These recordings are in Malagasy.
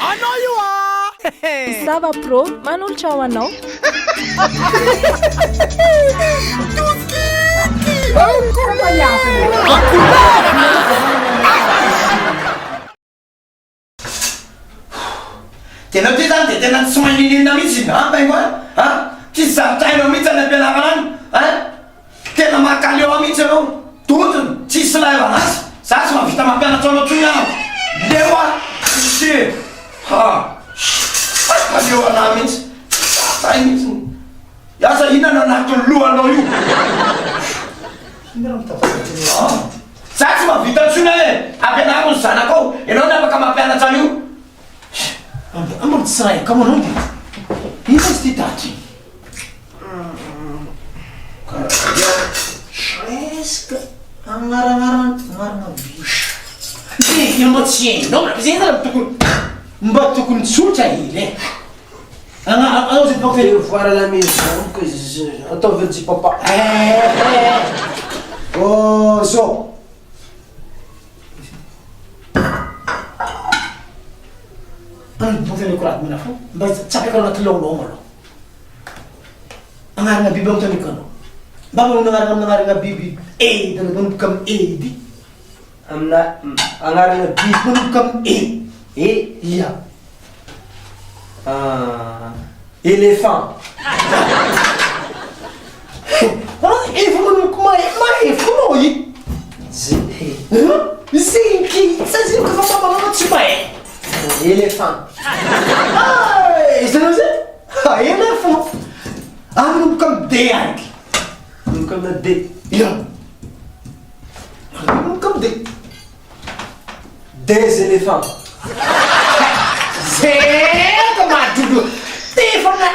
I know you are. Ça va pro, manul ciao anao. Tena ty zany de tena tsy maninina mihitsy ampaingo a ty zarotrainao mihitsy any ampianarana any tena makaleo mihitsy anao tontony tsisy laivana azy za tsy mahavita mampianatra anao tsoy aho leo a sy kaleo anahy mihitsy zay mihitsy asa inana anatin'ny lohanao io za tsy mahavita tsona hoe ampianarako ny zanakao ianao ny afaka mampianatra an'io amor tsy raha kamo anao de ino izy ty taty presque agnaranarana biso anao tsy hainao zay zany tokony mba tokony tsotra iny anao zay papa voir à la maison que attends veux dire papa oh so bovele koraty mina fo mba tsapaka anaty laonao malo agnarana biby amtaniko anao mba manao agnarana biby edy manomboka amy edy amina agnarana biby manomboka amy ia éléphant efa manomboka mahefo anao i zinky saziny kofa mamanao tsy mahay éléphant isanao zay éléphant manomboka amy de aiky manomboka amina d ia manomboka amy d des éléphants zeka madodo tefa na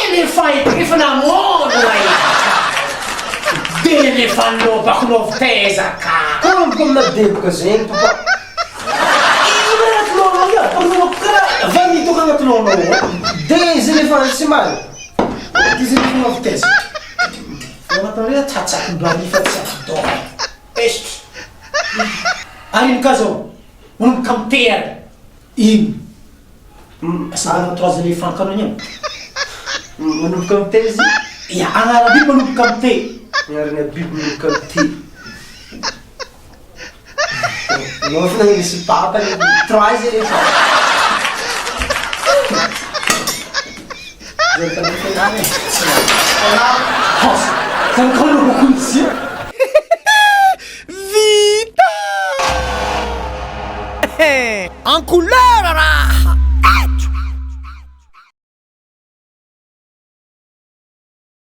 éléphant efa namôdona de éléphant nao bakonao tezaka manomboka amina d boka zegny papa vanito ka agnaty laonao des éléphants tsy maly des éléphants aviteza fanatanrea tsatsaky mbarifa tsatdo est arino ka zao manomboka amy tery ino asabana 3 éléphants kanao igny manomboka amy tezy ia agnarabiby manomboka amy te agnarana biby manomboka amy ty anao fa nanisy papa 3 éléphants Zany ka anao bokony sia Vita. En couleur, là.